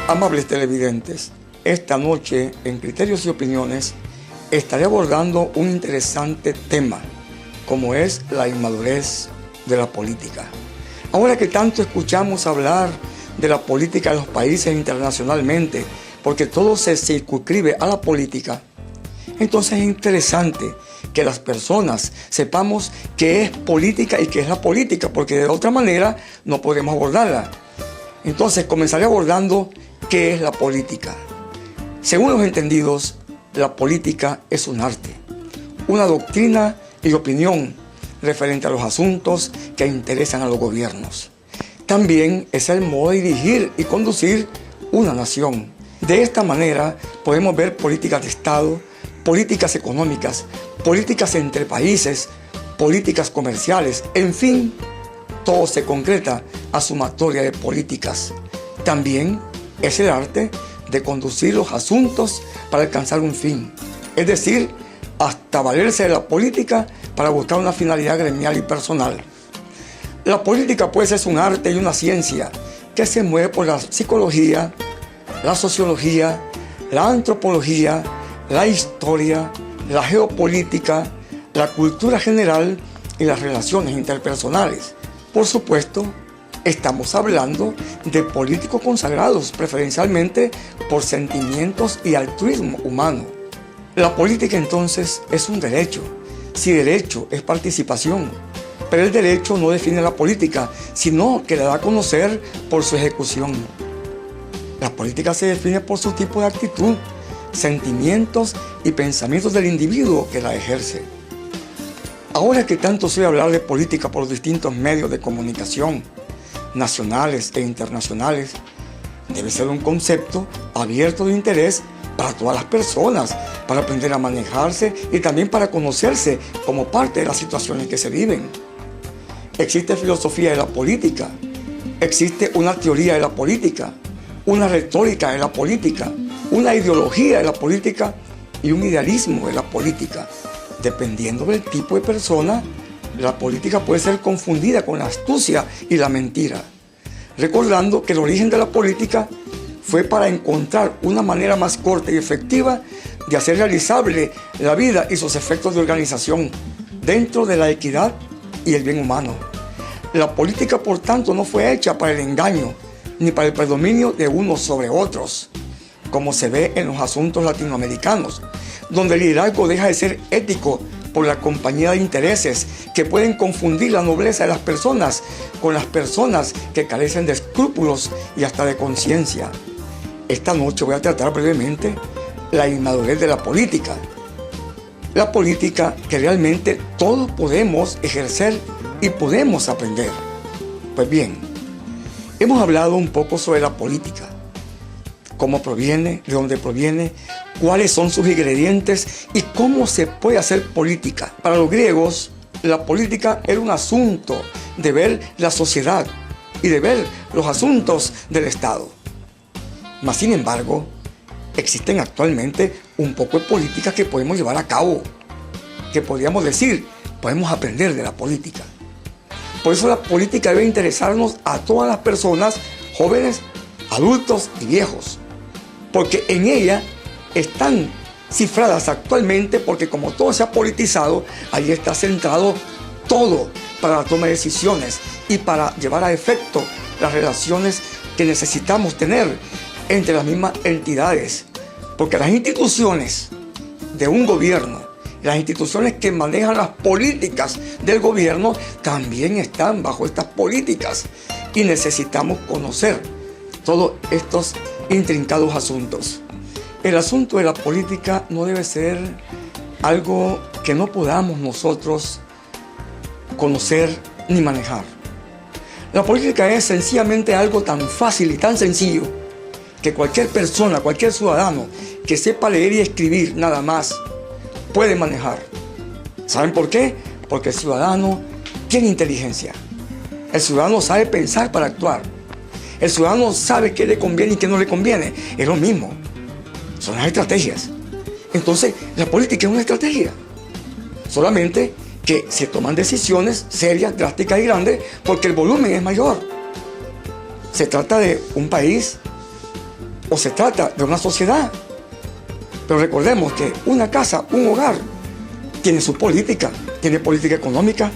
Amables televidentes, esta noche en Criterios y Opiniones estaré abordando un interesante tema, como es la inmadurez de la política. Ahora que tanto escuchamos hablar de la política de los países internacionalmente, porque todo se circunscribe a la política, entonces es interesante que las personas sepamos qué es política y qué es la política, porque de otra manera no podemos abordarla. Entonces comenzaré abordando qué es la política. Según los entendidos, la política es un arte, una doctrina y opinión referente a los asuntos que interesan a los gobiernos. También es el modo de dirigir y conducir una nación. De esta manera podemos ver políticas de Estado, políticas económicas, políticas entre países, políticas comerciales, en fin, todo se concreta a sumatoria de políticas. También es el arte de conducir los asuntos para alcanzar un fin, es decir, hasta valerse de la política para buscar una finalidad gremial y personal. La política pues es un arte y una ciencia que se mueve por la psicología, la sociología, la antropología, la historia, la geopolítica, la cultura general y las relaciones interpersonales. Por supuesto, estamos hablando de políticos consagrados preferencialmente por sentimientos y altruismo humano. La política entonces es un derecho, si derecho es participación, pero el derecho no define la política, sino que la da a conocer por su ejecución. La política se define por su tipo de actitud, sentimientos y pensamientos del individuo que la ejerce. Ahora que tanto se oye hablar de política por los distintos medios de comunicación, nacionales e internacionales, debe ser un concepto abierto de interés para todas las personas, para aprender a manejarse y también para conocerse como parte de las situaciones que se viven. Existe filosofía de la política, existe una teoría de la política, una retórica de la política, una ideología de la política y un idealismo de la política. Dependiendo del tipo de persona, la política puede ser confundida con la astucia y la mentira. Recordando que el origen de la política fue para encontrar una manera más corta y efectiva de hacer realizable la vida y sus efectos de organización dentro de la equidad y el bien humano. La política, por tanto, no fue hecha para el engaño ni para el predominio de unos sobre otros, como se ve en los asuntos latinoamericanos, donde el liderazgo deja de ser ético por la compañía de intereses que pueden confundir la nobleza de las personas con las personas que carecen de escrúpulos y hasta de conciencia. Esta noche voy a tratar brevemente la inmadurez de la política. La política que realmente todos podemos ejercer y podemos aprender. Pues bien, hemos hablado un poco sobre la política, cómo proviene, de dónde proviene, cuáles son sus ingredientes y cómo se puede hacer política. Para los griegos, la política era un asunto de ver la sociedad y de ver los asuntos del Estado. Mas, sin embargo, existen actualmente un poco de política que podemos llevar a cabo, que podríamos decir, podemos aprender de la política. Por eso la política debe interesarnos a todas las personas, jóvenes, adultos y viejos, porque en ella están cifradas actualmente, porque como todo se ha politizado, ahí está centrado todo para la toma de decisiones y para llevar a efecto las relaciones que necesitamos tener entre las mismas entidades, porque las instituciones de un gobierno, las instituciones que manejan las políticas del gobierno también están bajo estas políticas y necesitamos conocer todos estos intrincados asuntos. El asunto de la política no debe ser algo que no podamos nosotros conocer ni manejar. La política es sencillamente algo tan fácil y tan sencillo que cualquier persona, cualquier ciudadano que sepa leer y escribir nada más puede manejar. ¿Saben por qué? Porque el ciudadano tiene inteligencia. El ciudadano sabe pensar para actuar. El ciudadano sabe qué le conviene y qué no le conviene. Es lo mismo. Son las estrategias. Entonces, la política es una estrategia. Solamente que se toman decisiones serias, drásticas y grandes porque el volumen es mayor. Se trata de un país o se trata de una sociedad. Pero recordemos que una casa, un hogar, tiene su política, tiene política económica,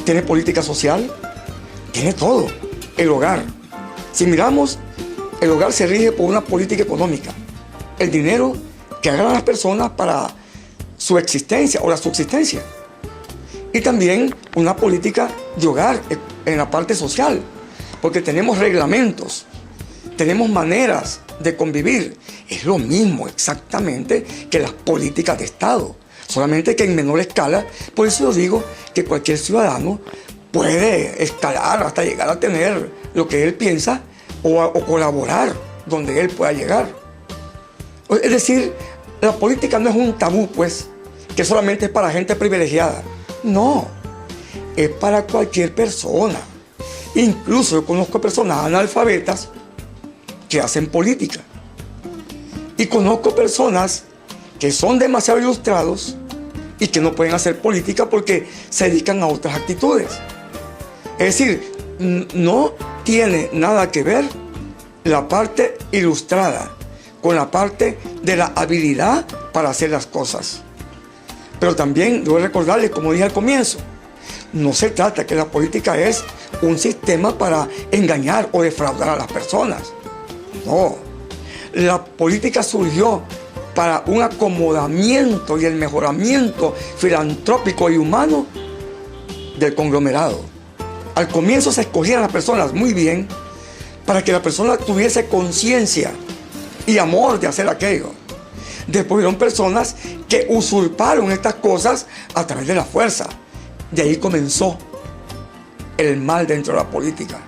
tiene política social, tiene todo, el hogar. Si miramos, el hogar se rige por una política económica. El dinero que agarran las personas para su existencia o la subsistencia. Y también una política de hogar en la parte social, porque tenemos reglamentos, tenemos maneras de convivir. Es lo mismo exactamente que las políticas de Estado, solamente que en menor escala. Por eso yo digo que cualquier ciudadano puede escalar hasta llegar a tener lo que él piensa o colaborar donde él pueda llegar. Es decir, la política no es un tabú, pues, que solamente es para gente privilegiada. No, es para cualquier persona. Incluso yo conozco personas analfabetas que hacen política. Y conozco personas que son demasiado ilustrados y que no pueden hacer política porque se dedican a otras actitudes. Es decir, no tiene nada que ver la parte ilustrada con la parte de la habilidad para hacer las cosas. Pero también debo recordarles, como dije al comienzo, no se trata que la política es un sistema para engañar o defraudar a las personas. No, la política surgió para un acomodamiento y el mejoramiento filantrópico y humano del conglomerado. Al comienzo se escogían las personas muy bien para que la persona tuviese conciencia y amor de hacer aquello. Después fueron personas que usurparon estas cosas a través de la fuerza. De ahí comenzó el mal dentro de la política.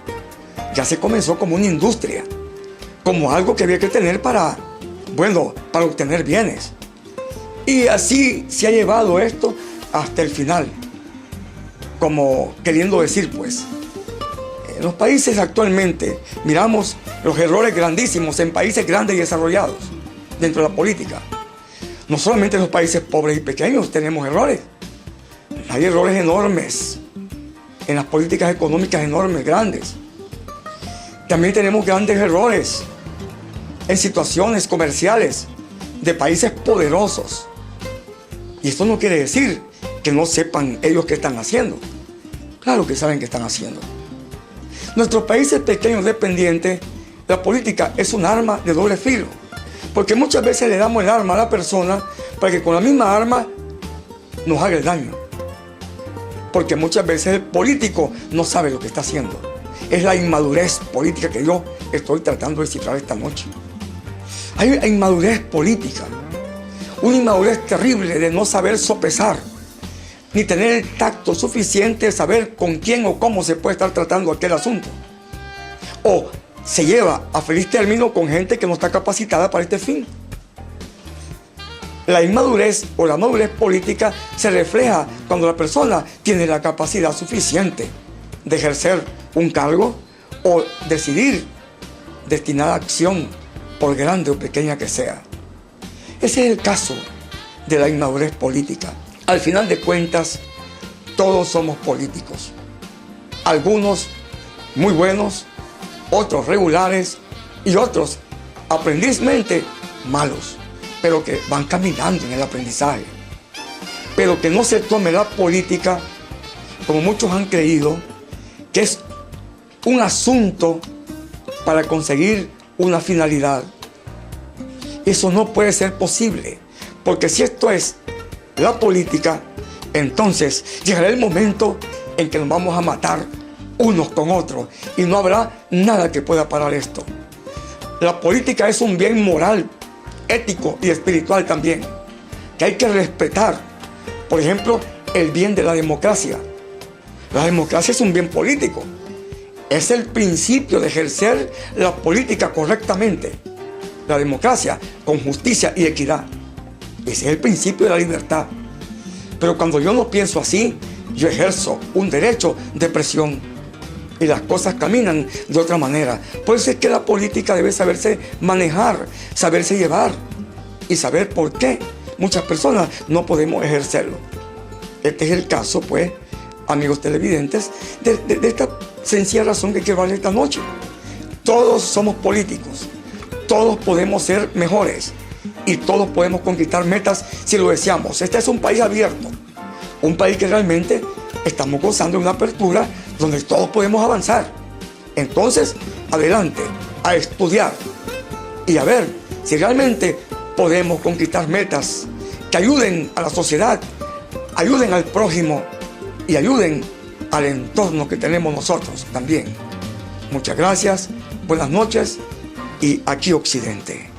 Ya se comenzó como una industria, como algo que había que tener para obtener bienes. Y así se ha llevado esto hasta el final. Como queriendo decir, pues, en los países actualmente miramos los errores grandísimos en países grandes y desarrollados dentro de la política. No solamente en los países pobres y pequeños tenemos errores. Hay errores enormes en las políticas económicas, enormes, grandes. También tenemos grandes errores en situaciones comerciales de países poderosos. Y esto no quiere decir que no sepan ellos qué están haciendo. Claro que saben qué están haciendo. Nuestros países pequeños dependientes, la política es un arma de doble filo. Porque muchas veces le damos el arma a la persona para que con la misma arma nos haga el daño. Porque muchas veces el político no sabe lo que está haciendo. Es la inmadurez política que yo estoy tratando de descifrar esta noche. Hay una inmadurez política, una inmadurez terrible de no saber sopesar, ni tener el tacto suficiente de saber con quién o cómo se puede estar tratando aquel asunto. O se lleva a feliz término con gente que no está capacitada para este fin. La inmadurez o la madurez política se refleja cuando la persona tiene la capacidad suficiente de ejercer un cargo o decidir destinar acción, por grande o pequeña que sea. Ese es el caso de la inmadurez política. Al final de cuentas, todos somos políticos. Algunos muy buenos, otros regulares y otros aprendizmente malos, pero que van caminando en el aprendizaje. Pero que no se tome la política, como muchos han creído, que es un asunto para conseguir una finalidad. Eso no puede ser posible, porque si esto es la política, entonces llegará el momento en que nos vamos a matar unos con otros y no habrá nada que pueda parar esto. La política es un bien moral, ético y espiritual también, que hay que respetar. Por ejemplo, el bien de la democracia. La democracia es un bien político. Es el principio de ejercer la política correctamente. La democracia con justicia y equidad. Ese es el principio de la libertad. Pero cuando yo no pienso así, yo ejerzo un derecho de presión. Y las cosas caminan de otra manera. Por eso es que la política debe saberse manejar, saberse llevar y saber por qué muchas personas no podemos ejercerlo. Este es el caso, pues, amigos televidentes, de esta sencilla razón que quiero hablar esta noche. Todos somos políticos. todos podemos ser mejores y todos podemos conquistar metas si lo deseamos. Este es un país abierto, un país que realmente estamos gozando de una apertura donde todos podemos avanzar. Entonces, adelante, a estudiar y a ver si realmente podemos conquistar metas que ayuden a la sociedad, ayuden al prójimo y ayuden al entorno que tenemos nosotros también. Muchas gracias, buenas noches y aquí Occidente.